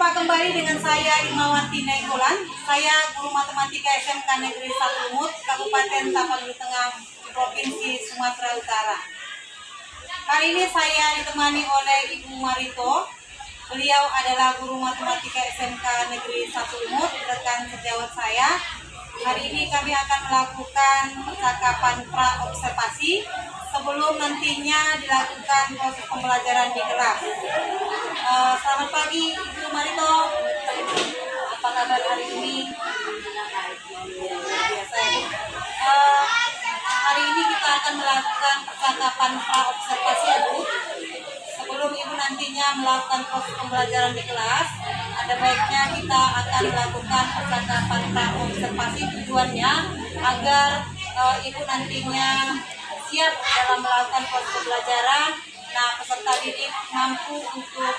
Jumpa kembali dengan saya Irmawati Nainggolan. Saya guru matematika SMK Negeri 1 Lumut, Kabupaten Tapanuli Tengah, Provinsi Sumatera Utara. Kali ini saya ditemani oleh Ibu Marito. Beliau adalah guru matematika SMK Negeri 1 Lumut, rekan sejawat saya. Hari ini kami akan melakukan percakapan pra-observasi sebelum nantinya dilakukan proses pembelajaran di kelas. Selamat pagi Ibu Marito. Apa kabar hari ini? Biasa ya. Hari ini kita akan melakukan percakapan pra-observasi ya Bu. Sebelum Ibu nantinya melakukan proses pembelajaran di kelas, ada baiknya kita akan melakukan percakapan pra-observasi, tujuannya agar Ibu nantinya siap dalam melakukan proses pembelajaran. Nah, peserta didik mampu untuk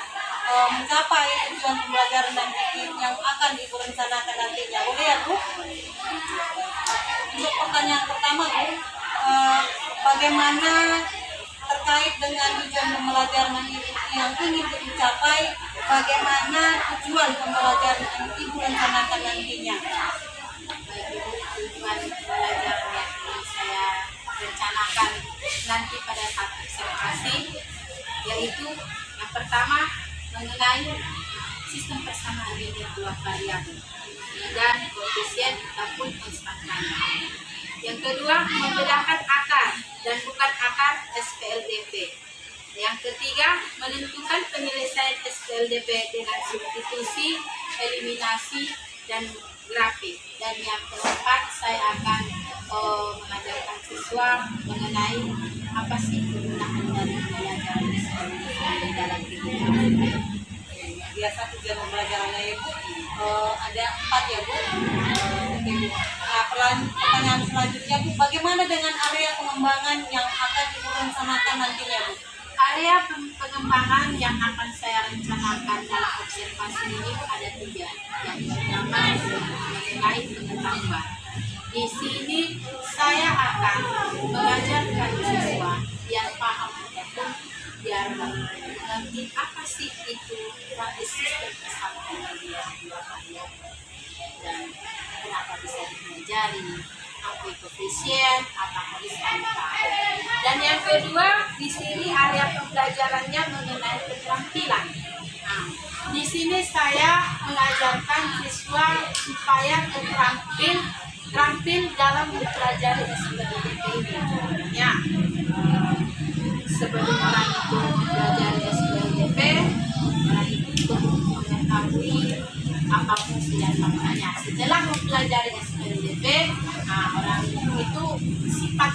mencapai tujuan pembelajaran dan yang akan Ibu rencanakan nantinya. Boleh ya Bu? Untuk pertanyaan pertama Bu, bagaimana terkait dengan tujuan pembelajaran yang ingin dicapai, bagaimana tujuan pembelajaran yang Ibu rencanakan nantinya? Tujuan pembelajaran yang ingin saya rencanakan nanti pada saat observasi yaitu yang pertama mengenai sistem persamaan linear dua variabel dan koefisien ataupun konstantan. Yang kedua, membedakan akar dan bukan akar SPLDP. Yang ketiga, menentukan penyelesaian SPLDP dengan substitusi, eliminasi, dan grafik. Dan yang keempat, saya akan mengajarkan siswa mengenai apa sih kegunaan dari pembelajaran SPLDP dalam kehidupan. Biasa tujuan pembelajarannya ya Bu, ada 4 ya Bu. Oke Bu. Nah, pertanyaan selanjutnya Bu, bagaimana dengan area pengembangan yang akan Ibu rencanakan nantinya Bu? Area pengembangan yang akan saya rencanakan dalam observasi ini ada 3. Yang pertama mengenai pengetahuan. Di sini saya akan mengajarkan siswa yang paham ataupun biar mengerti apa sih itu sistem persamaan linear dua variabel dan kenapa bisa dipelajari, apa koefisien, apa konstantan. Dan yang kedua, di sini area pembelajarannya mengenai keterampilan. Nah, di sini saya mengajarkan siswa supaya terampil dalam mempelajari SPLDP ini. Ya, sebelum orang itu mempelajari SPLDP, orang itu mengetahui apa fungsi dan maknanya. Setelah mempelajari SPLDP, orang itu sifat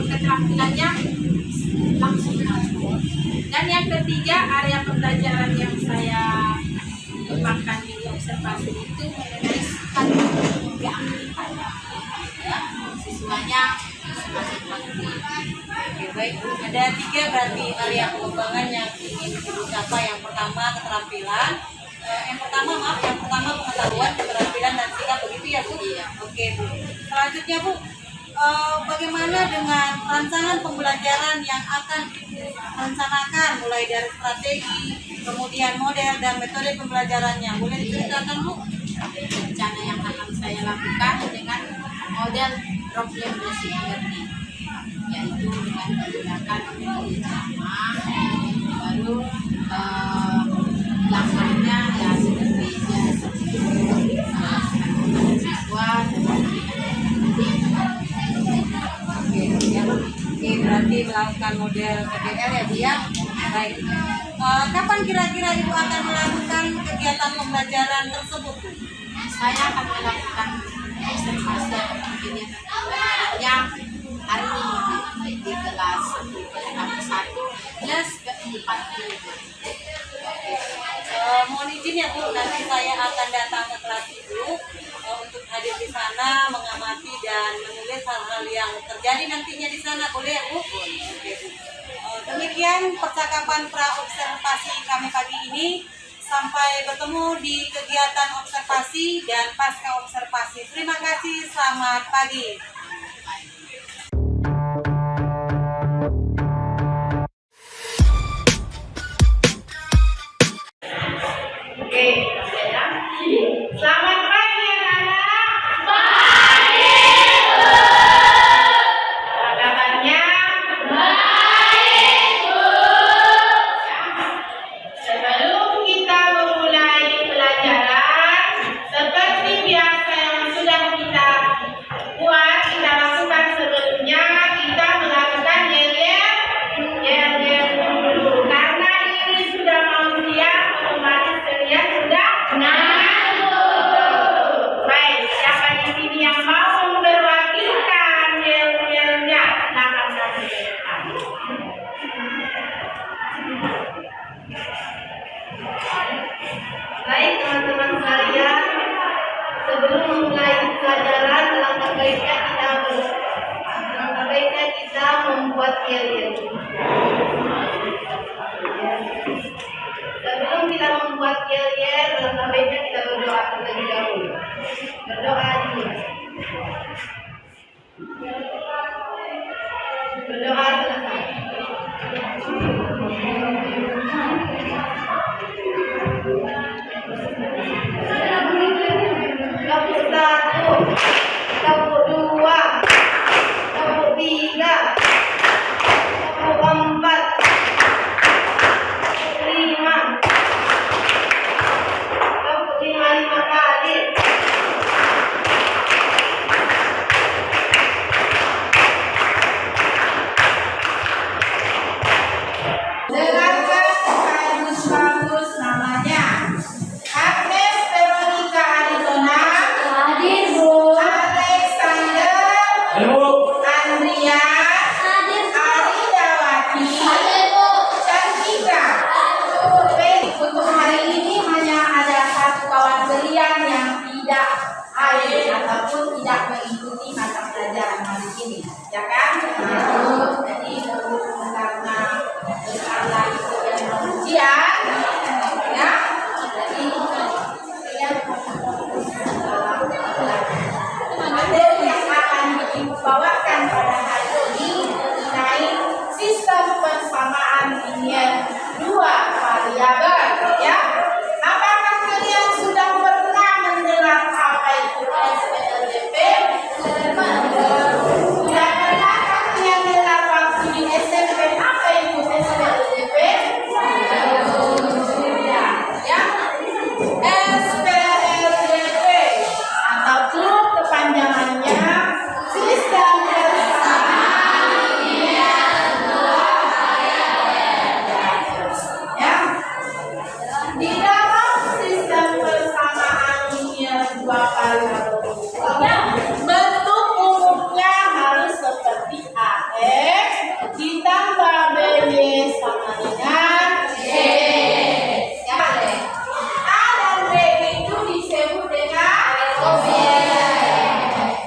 keterampilannya langsung masuk. Dan yang ketiga, area pembelajaran yang saya kembangkan di observasi itu mengenai sifat keaktifan. Siswanya semakin aktif. Oke, baik Bu. Ada 3 berarti area pengembangan yang ingin dicapai. Yang pertama keterampilan, yang pertama pengetahuan, keterampilan dan sikap, begitu ya Bu? Iya. Oke Bu. Selanjutnya Bu, bagaimana dengan rancangan pembelajaran yang akan direncanakan mulai dari strategi, kemudian model dan metode pembelajarannya? Boleh diceritakan Bu? Rencana yang akan saya lakukan dengan model problem basic learning, yaitu dengan menggunakan metode ceramah, baru langkahnya ya seperti biasa, siswa Oke, berarti melakukan model PBL ya Bu ya. Baik. Kapan kira-kira Ibu akan melakukan kegiatan pembelajaran tersebut Bu? saya akan melakukan observasi atau kegiatan pembelajarannya hari ini di kelas 1 plus ke-4. Mohon izin ya Bu, nanti saya akan datang ke kelas Ibu untuk hadir di sana, mengamati dan menulis hal-hal yang terjadi nantinya di sana. Boleh ya Bu? Oke Bu. Demikian percakapan pra-observasi kami pagi ini. Sampai bertemu di kegiatan observasi dan pasca observasi. Terima kasih, selamat pagi. Oke, ya. Selamat pagi anak-anak. Apa kabarnya? Sebelum kita memulai pelajaran, seperti biasa yang sudah kita buat, kita lakukan sebelumnya, kita melakukan yel-yel dulu. Karena ini sudah mau siang, otomatis kalian sudah ngantuk. Baik, siapa di sini yang mau memperwakilkan yel-yelnya? Silakan kami depan. Baik teman-teman sekalian, sebelum memulai pelajaran, alangkah baiknya kita membuat yel-yel. Sebelum kita membuat yel-yel, alangkah baiknya kita berdoa terlebih dahulu. Berdoa dulu. Berdoa selesai. Kapuk 1, kapuk 2, kapuk 3, kapuk 4, kapuk 5, kapuk 5 kali. Dengarkan bagus-bagus namanya. Agnes Veronica Arizona. Hadir, Bu. Alexander. Andrea. Aridawati. Cantika. Baik, untuk hari ini hanya ada satu kawan kalian yang tidak hadir ataupun tidak mengikuti mata pelajaran hari ini, ya kan? Jadi karena besar lagi sekian ujian, ya. Jadi kalian materi yang akan ibu bawakan pada hari ini mengenai sistem persamaan linear dua variabel, ya. Apakah kalian sudah pernah mendengar apa itu SPLDP? Sudah pernah kalian dengar waktu di SMP apa itu SPLDP? Sudah, ya. SPLDP atau klub kepanjangannya sistem persamaan linear dua variabel, ya. Di dalam sistem persamaan linear dua variabel bentuk umumnya harus seperti AX ditambah BY sama dengan Y. Ya, A dan B itu disebut dengan objek.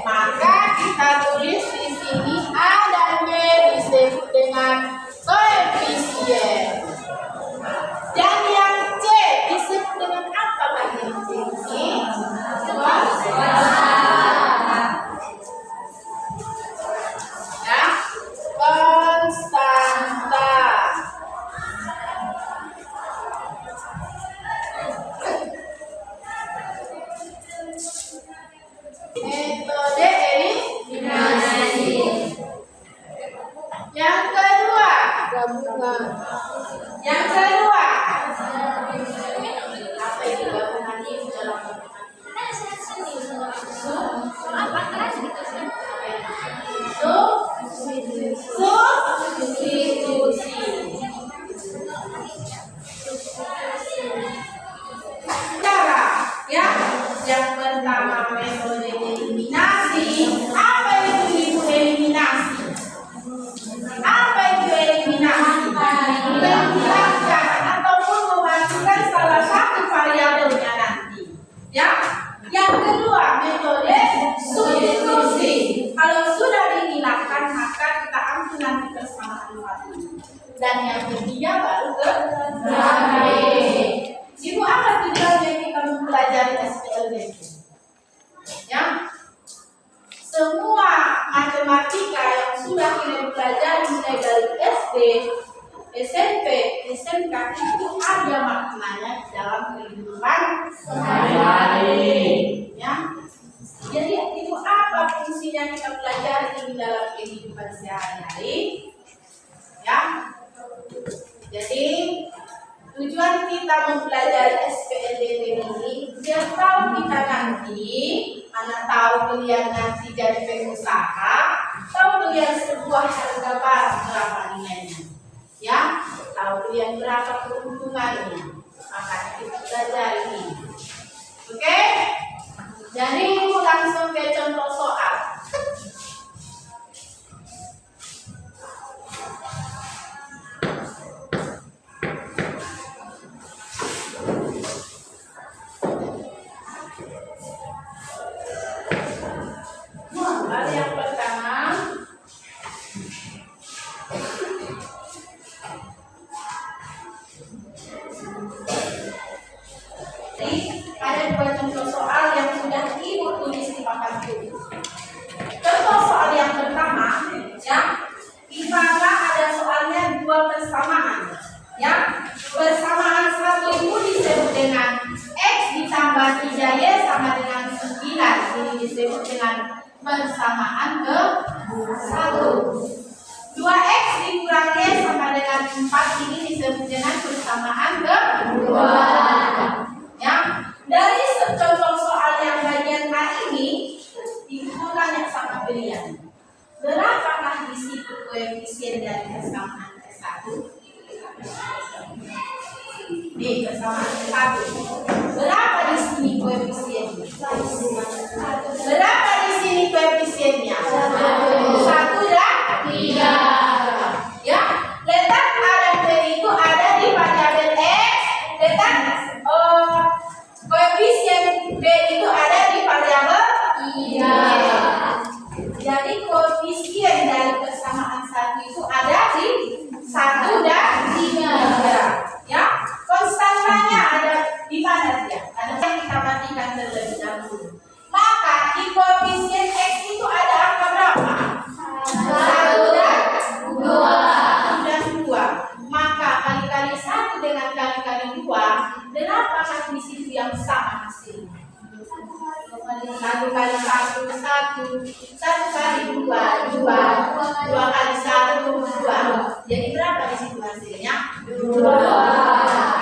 Maka kita tulis di sini A dan B disebut dengan koefisien. Dan yang C disebut dengan apa bagian C ini? Ya, konstanta. Metode eliminasi. Yang kedua, gabungan. Yang kedua, apa itu gabungan ini dalam substitusi. Cara, ya. Yang pertama metode eliminasi. Apa itu eliminasi? Apa itu eliminasi? Menghilangkan ataupun memasukkan salah satu variabelnya nanti. Ya. Yang kedua metode substitusi. Kalau sudah dihilangkan maka kita ambil nanti persamaan satu. Dan yang ketiga baru grafik. Ibu apa tujuannya kita mempelajari SPLDP? Ya. Semua matematika yang sudah kita pelajari mulai dari SD SMP, SMK itu ada maknanya dalam kehidupan sehari-hari. Ya. Jadi itu apa fungsinya kita belajar ini dalam kehidupan sehari-hari? Ya. Jadi tujuan kita mempelajari SPLDT ini biar tahu kita nanti, mana tahu kalian nanti jadi pengusaha, tahu kalian sebuah harga barang berapa nilainya, ya, tahu kalian berapa keuntungannya, maka kita belajar ini. Oke? Jadi langsung ke contoh soal. Soal yang pertama, jadi ada dua contoh soal yang sudah ibu tulis di papan tulis. Contoh soal yang pertama, ya, di mana ada soalnya dua persamaan, ya, persamaan satu itu disebut dengan x ditambah 3y sama dengan 9. Ini disebut dengan persamaan ke 1. 2x dikurang y sama dengan 4. Ini disebut dengan persamaan ke 2. Ya, dari contoh soal yang bagian A ini, ibu tanya sama kalian, berapakah di situ koefisien dari persamaan ke 1? Nih, persamaan ke 1. Berapa di sini koefisiennya? Berapa di sini koefisiennya? 1 dan 3. Ya, letak ada itu ada di variabel x, letak koefisien b itu ada di variabel 3. Jadi koefisien dari persamaan 1 itu ada di 1 dan 3. Ya, konstantanya ada di mana dia? Ada yang kita perhatikan terlebih dahulu. Maka di koefisien x itu ada angka berapa? 1 dan 2. Maka kali-kali 1 dengan kali-kali 2, berapakah di situ yang sama hasilnya? 1 kali 1, 1. 1 kali 2, 2. 2 kali 1, 2. Jadi berapa di situ hasilnya? 2.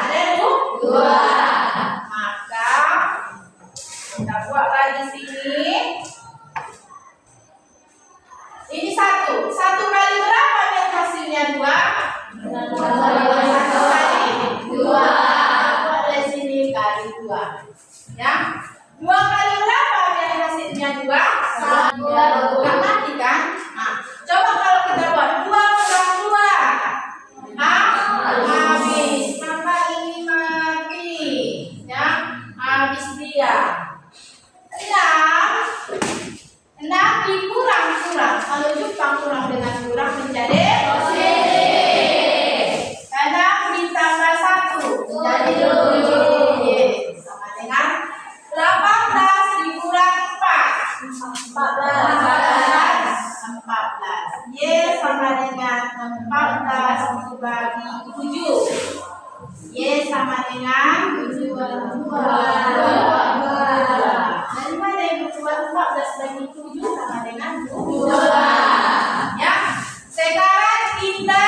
Ada 2. Maka kita buat lagi sini. Ini 1. 1 kali berapa biar hasilnya 2? 1 kali 2. Buat dari sini kali 2. Ya. 2 kali berapa biar hasilnya 2? 1. Gak mati kan? Nah, coba kalau kita buat 2 kurang 2. Habis. Maka ini mati. Ya. Habis dia. 6 dikurang-kurang. Kalau Jepang kurang dengan kurang menjadi positif. 6 ditambah 1 jadi 7. Sama dengan 18 dikurang 4. 14. Y sama dengan 14 dibagi 7. Y sama dengan 2. Dari mana yang keluar 14 bagi 7 sama dengan 2. Ya. Sekarang kita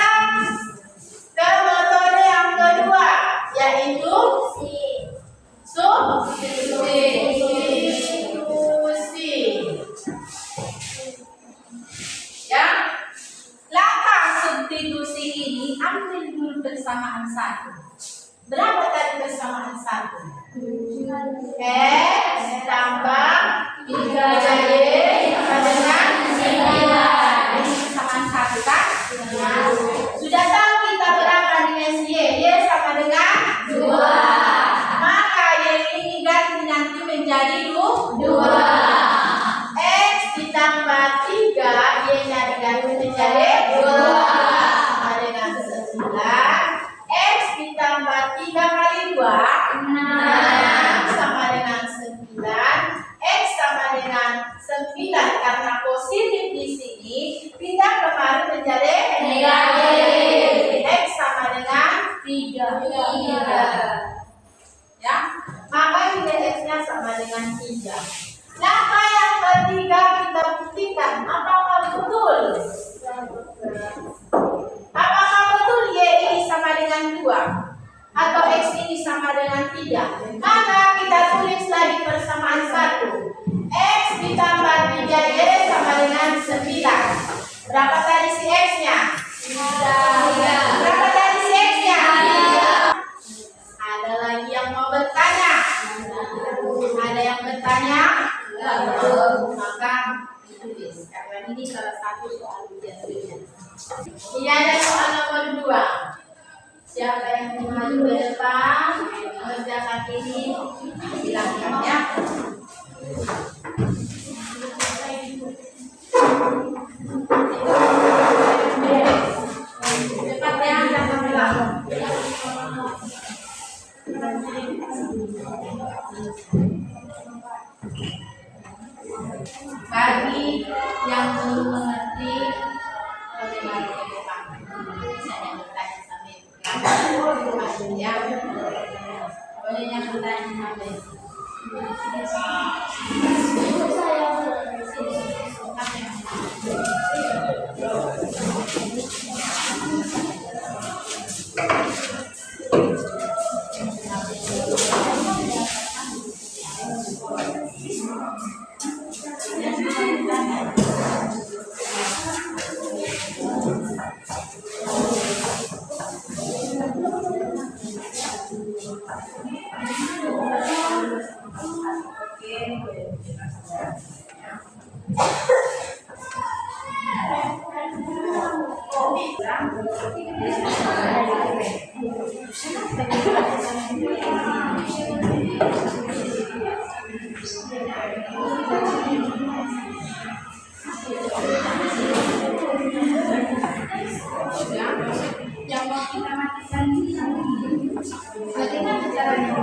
ke metode yang kedua, yaitu substitusi. Ya. Langkah substitusi ini, ambil dulu persamaan 1. Berapa tadi persamaan 1? X tambah 3Y sama dengan 9. Ini persamaan 1 kan? Sudah tahu kita berapa dimensi Y? Y sama dengan 2. Maka Y ini ganti nanti menjadi 2. X ditambah 3, Y-nya diganti menjadi 2 sama dengan 9. X ditambah 3 kali 2, 6 sama dengan 9. X sama dengan 9 karena positif di sini pindah kemarin menjadi negatif. X sama dengan 3. Siapa yang ketiga kita buktikan apakah betul? Apakah betul Y ini sama dengan 2 atau X ini sama dengan 3? Maka kita tulis lagi persamaan 1. X ditambah 3Y sama dengan 9. Berapa tadi si X-nya? 3. Berapa tadi si X-nya? 3. Ada lagi yang mau bertanya? Ada yang bertanya? Maka tulis, karena ini salah satu soal ujian tulisan. Ini ada soal nomor 2. Siapa yang mau maju ke depan mengerjakan ini, silakan ya. Cepat ya, jangan bilang. Bagi yang belum mengerti bagaimana ke depan, saya bertanya sampai ya, boleh yang bertanya sampai yang mau kita matikan ini bagaimana caranya?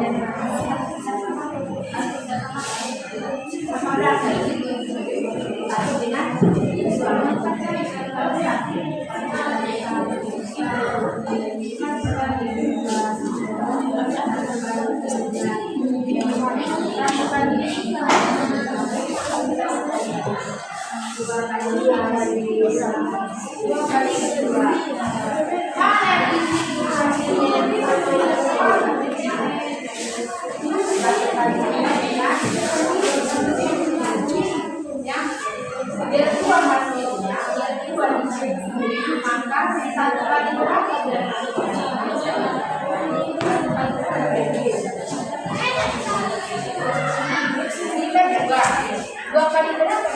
Dua kali berapa?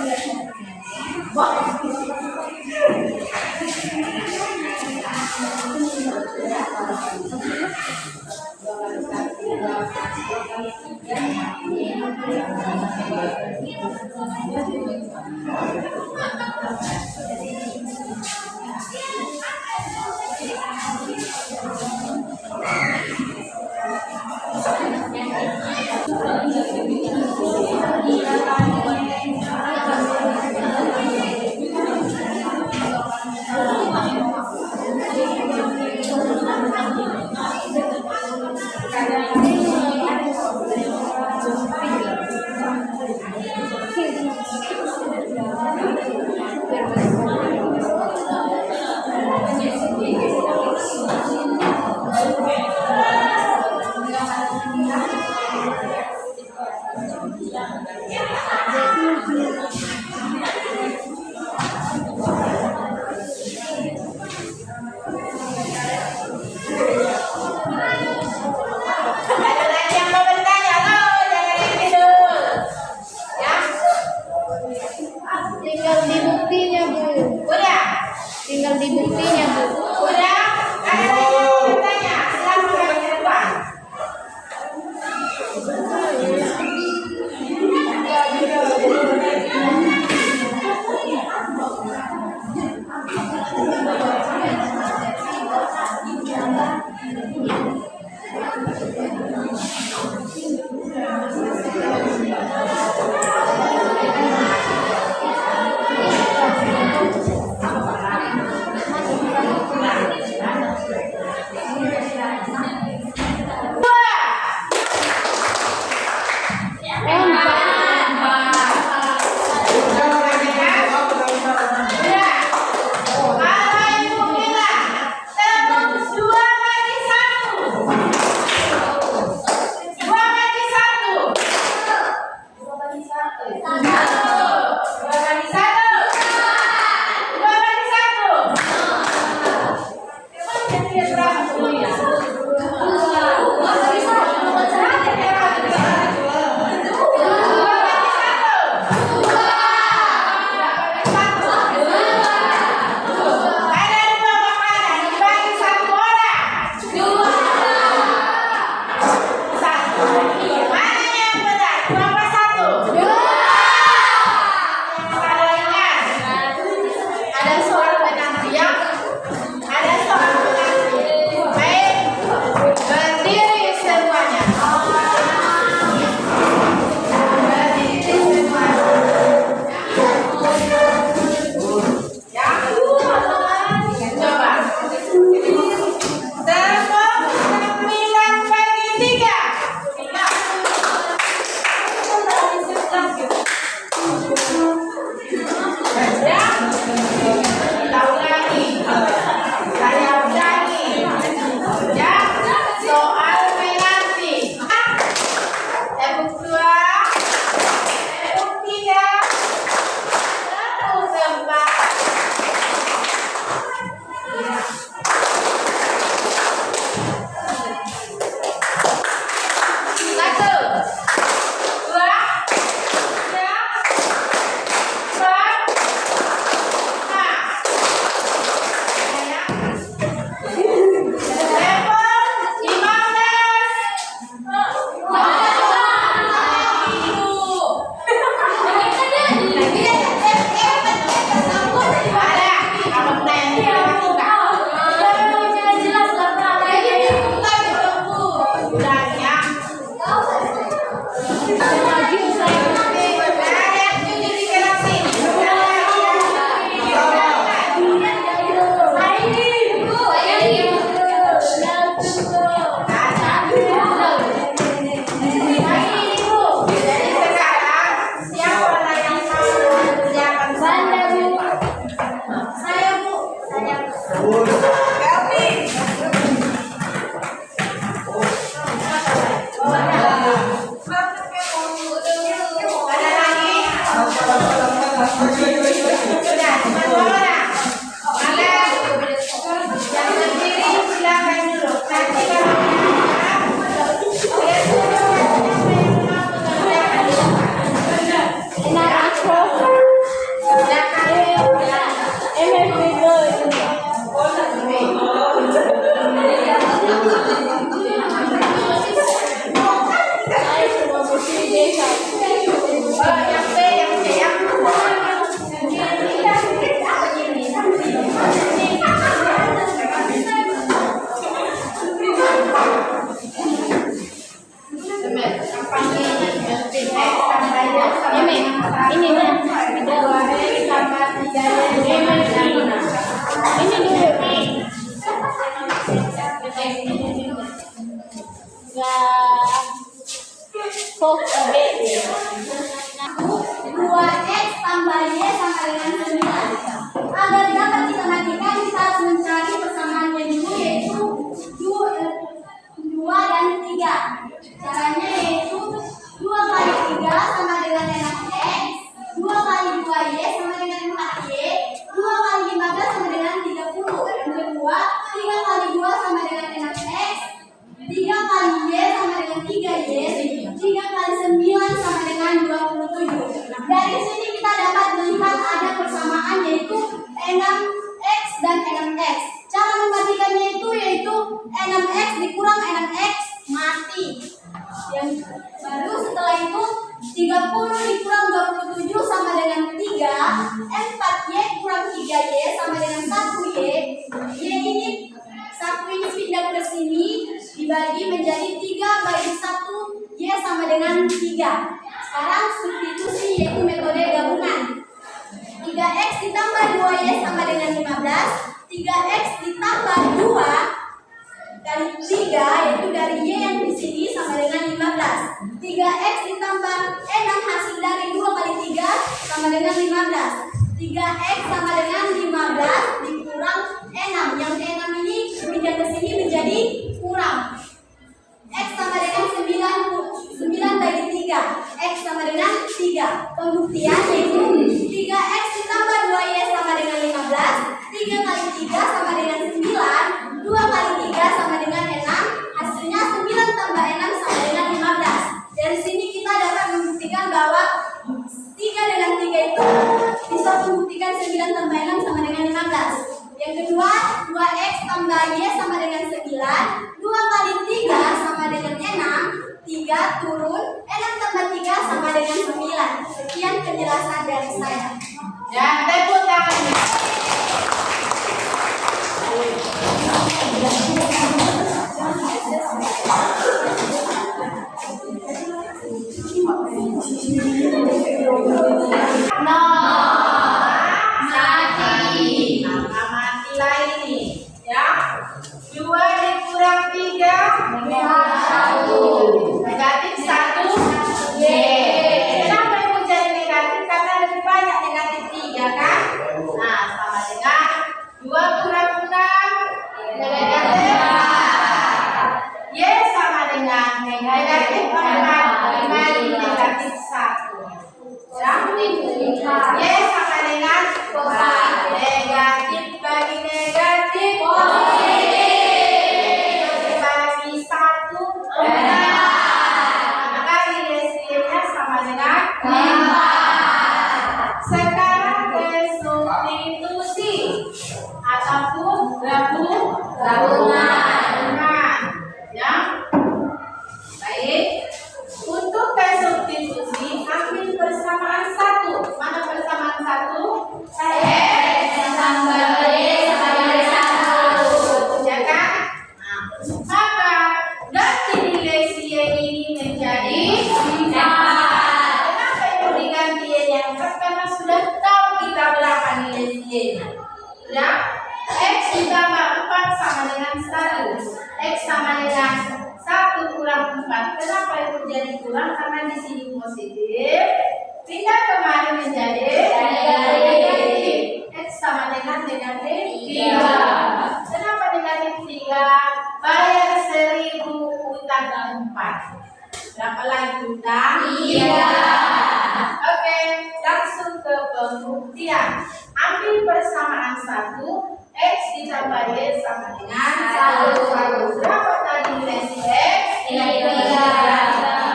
Tinggal dibuktinya, Bu. Udah? Ada lagi yang mau bertanya? Silakan ke depan. Dua kali satu. Dua kali satu. Emang dia berapa ya? Dua X tambah Y sama dengan 9. Agar dapat kita matikan, kita harus mencari persamaan yang dulu, yaitu 2 dan 3. Caranya yaitu 2 kali 3 sama dengan 6X, 2 kali 2Y sama dengan 4Y, 2 kali 15 sama dengan 30. Yang kedua, 3 kali 2 sama dengan 6X, 3 kali Y sama dengan 3Y, 3 kali 9 sama dengan 27. Dari sini kita dapat melihat ada persamaan yaitu 6X dan 6X. Cara membandingkannya itu yaitu 6X dikurang 6X mati. Yang baru setelah itu 30 dikurang 27 sama dengan 3, 4Y kurang 3Y sama dengan 1Y. Y ini 1 ini pindah ke sini dibagi menjadi 3 bagi 1, Y sama dengan 3. Sekarang substitusi yaitu metode gabungan. 3X ditambah 2Y sama dengan 15. 3X ditambah 2 kali 3 yaitu dari Y yang di sini sama dengan 15. 3X ditambah 6 hasil dari 2 kali 3 sama dengan 15. 3X sama dengan 15 dikurang 6. Yang 6 ini pindah ke sini menjadi kurang. X sama dengan 9 bagi 3. X sama dengan 3. 3. Pembuktian yaitu 3x ditambah 2y sama dengan 15, 3 kali 3 sama dengan 9, 2 kali 3 sama dengan 6, hasilnya 9 tambah 6 sama dengan 15. Dari sini kita dapat membuktikan bahwa 3 dengan 3 itu bisa membuktikan 9 tambah 6 sama dengan 15. Yang kedua, 2x tambah y sama dengan 9, 2 kali 3 sama dengan 6, 3 turun, 6 tambah 3 sama dengan 9. Sekian penjelasan dari saya. Dan tepuk tangannya. Negatif 1 Y. Kenapa ibu jadi negatif? Karena lebih banyak negatif 3 kan? Nah, sama dengan 2 kurang 6 negatif 4. Y sama dengan negatif 4 dibagi negatif 1. Ya? Y sama dengan 4. Negatif bagi negatif dibagi 1. Maka nilai-nilainya sama dengan 4. Sekarang ke substitusi ataupun gabungan. Ya. Baik. Untuk ke substitusi ambil persamaan 1. Mana persamaan 1? X tambah Y sama dengan 1. Ya kan? Nah, maka ganti nilai si Y ini menjadi 4. Kenapa ibu diganti Y yang 4? Karena sudah tahu kita berapa nilai si Y nya. Ya? X ditambah 4 sama dengan 1. X sama dengan 1 kurang 4. Kenapa itu jadi kurang? Karena di sini positif. Pindah kemari menjadi negatif. X sama dengan negatif 3. Kenapa negatif 3? Bayar 1.000 utang 4. Berapa lagi utang? 3. Oke, langsung ke pembuktian. Ambil persamaan 1. X ditambah Y sama dengan 1. Berapa tadi nilai si X? 3.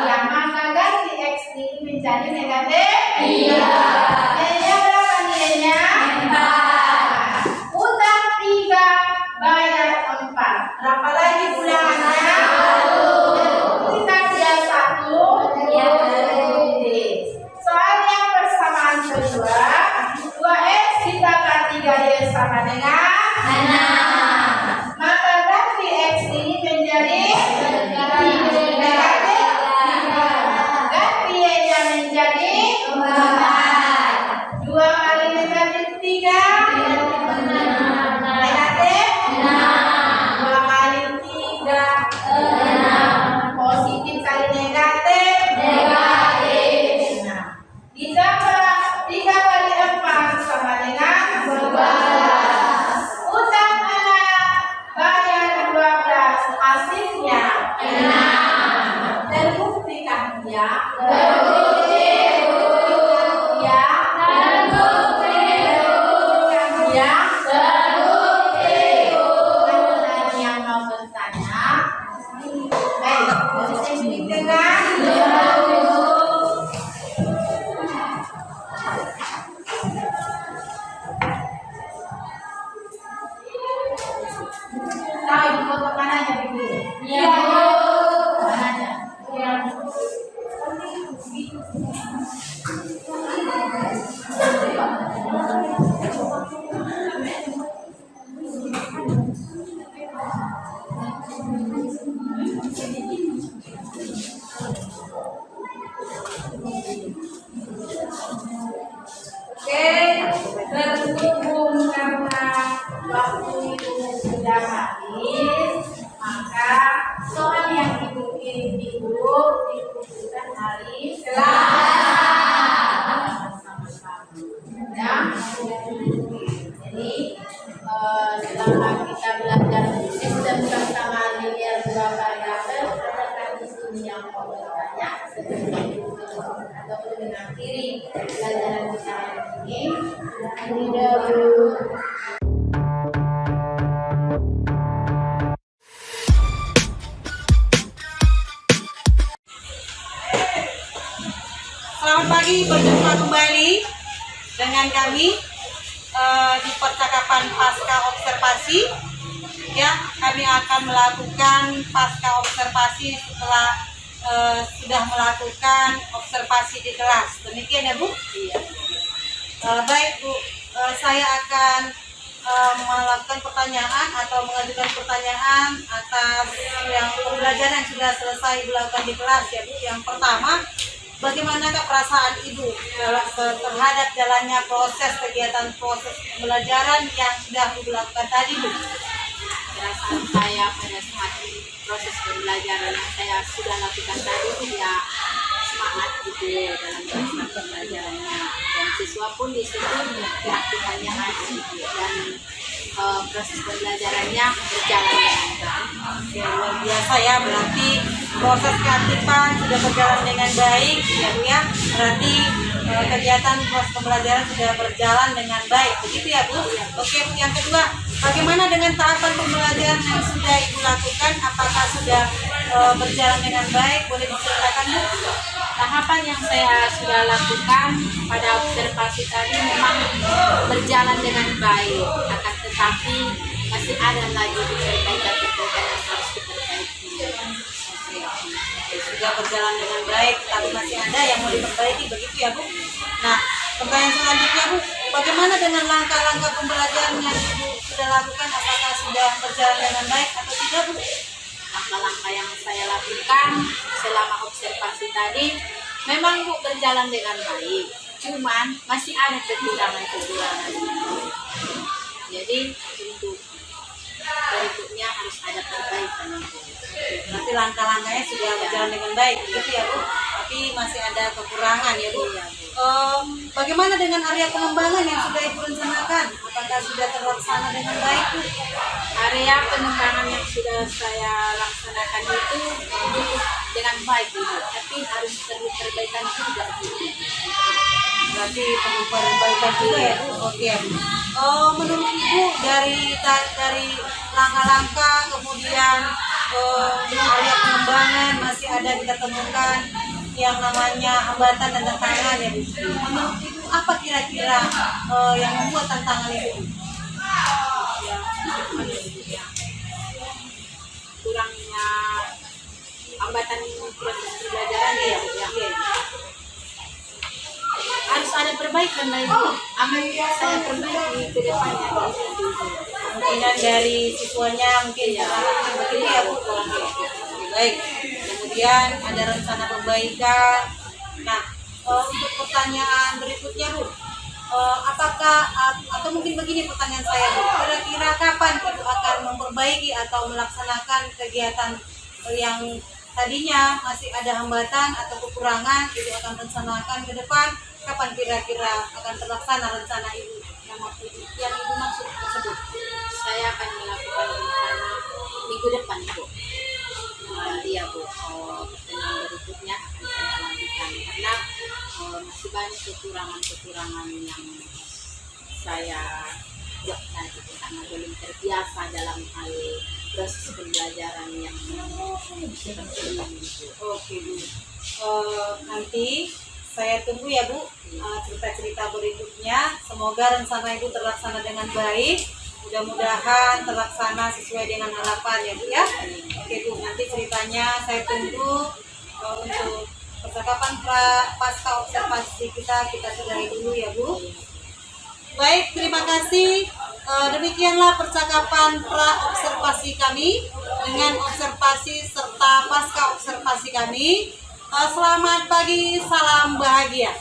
Yang maka ganti X ini menjadi negatif 3. Y-nya berapa nilainya? 4. Utang 3, bayar 4. Berapa lagi ulangannya? Kita dia 1. Soal yang persamaan kedua, 2x ditambah 3y sama dengan 6. Maka ganti x ini menjadi negatif 3. Ganti y-nya menjadi 4. 2 kali negatif 3 mengakhiri pelajaran kita hari ini. Tidak, Bu. Selamat pagi, berjumpa kembali dengan kami di percakapan pasca observasi. Ya, kami akan melakukan pasca observasi setelah sudah melakukan observasi di kelas. Demikian ya, Bu? Iya. Baik, Bu. Saya akan melakukan pertanyaan atau mengajukan pertanyaan atas yang pembelajaran yang sudah selesai dilakukan di kelas ya, Bu. Yang pertama, bagaimanakah perasaan Ibu terhadap jalannya proses pembelajaran yang sudah Ibu lakukan tadi, Bu? Perasaan saya pada saat proses pembelajaran yang saya sudah lakukan tadi itu ya semangat gitu dalam proses pembelajarannya, dan siswa pun di situ keaktifannya asik dan proses pembelajarannya berjalan dengan baik. Oke, luar biasa ya, berarti proses keaktifan sudah berjalan dengan baik ya, Bu ya. Berarti kegiatan proses pembelajaran sudah berjalan dengan baik, begitu ya, Bu? Oke, Bu, yang kedua, bagaimana dengan tahapan pembelajaran yang sudah Ibu lakukan? Apakah sudah berjalan dengan baik? Boleh diceritakan, Bu? Tahapan yang saya sudah lakukan pada observasi tadi memang berjalan dengan baik, akan tetapi masih ada lagi perbaikan-perbaikan yang harus diperbaiki. Sudah berjalan dengan baik, tapi masih ada yang mau diperbaiki, begitu ya, Bu? Nah, pertanyaan selanjutnya, Bu, bagaimana dengan langkah-langkah pembelajaran yang Ibu sudah lakukan? Apakah sudah berjalan dengan baik atau tidak, Bu? Langkah-langkah yang saya lakukan selama observasi tadi memang Bu berjalan dengan baik, cuman masih ada kekurangan-kekurangan. Jadi untuk berikutnya harus ada perbaikan. Berarti langkah-langkahnya sudah berjalan dengan baik, begitu ya, Bu? Tapi masih ada kekurangan ya, Bu? Bagaimana dengan area pengembangan yang sudah Ibu rencanakan? Apakah sudah terlaksana dengan baik, Bu? Area pengembangan yang sudah saya laksanakan itu dengan baik, Bu, tapi harus perlu perbaikan juga. Berarti perlu perbaikan juga ya, Bu? Oke. Menurut Ibu dari langkah-langkah kemudian area pengembangan masih ada kita temukan yang namanya hambatan dan tantangan ya, Bu. Menurut Ibu apa kira-kira yang membuat tantangan itu? Kurangnya hambatan proses pembelajaran ya, harus ada perbaikan lagi. Akan saya perbaiki ke depannya. Kemungkinan dari siswanya mungkin ya, begitu ya, Bu. Baik. Kemudian ada rencana perbaikan. Nah, untuk pertanyaan berikutnya, Bu, apakah atau mungkin begini pertanyaan saya, Bu, kira-kira kapan Ibu akan memperbaiki atau melaksanakan kegiatan yang tadinya masih ada hambatan atau kekurangan, Ibu akan rencanakan ke depan? Kapan kira-kira akan terlaksana rencana Ibu yang Ibu maksud tersebut? Saya akan melakukan rencana minggu depan, Bu. Iya, Bu. Pertemuan berikutnya akan saya lanjutkan karena masih banyak kekurangan-kekurangan yang saya buat tadi karena belum terbiasa dalam hal proses pembelajaran yang seperti ini, Bu. Oke, Bu. Nanti saya tunggu ya, Bu, cerita-cerita berikutnya. Semoga rencana Ibu terlaksana dengan baik. Mudah-mudahan terlaksana sesuai dengan harapan ya, Bu ya. Oke, Bu, nanti ceritanya saya tunggu. Untuk percakapan pasca observasi kita sudahi dulu ya, Bu. Baik, terima kasih. Demikianlah percakapan pra observasi kami dengan observasi serta pasca observasi kami. Selamat pagi, salam bahagia.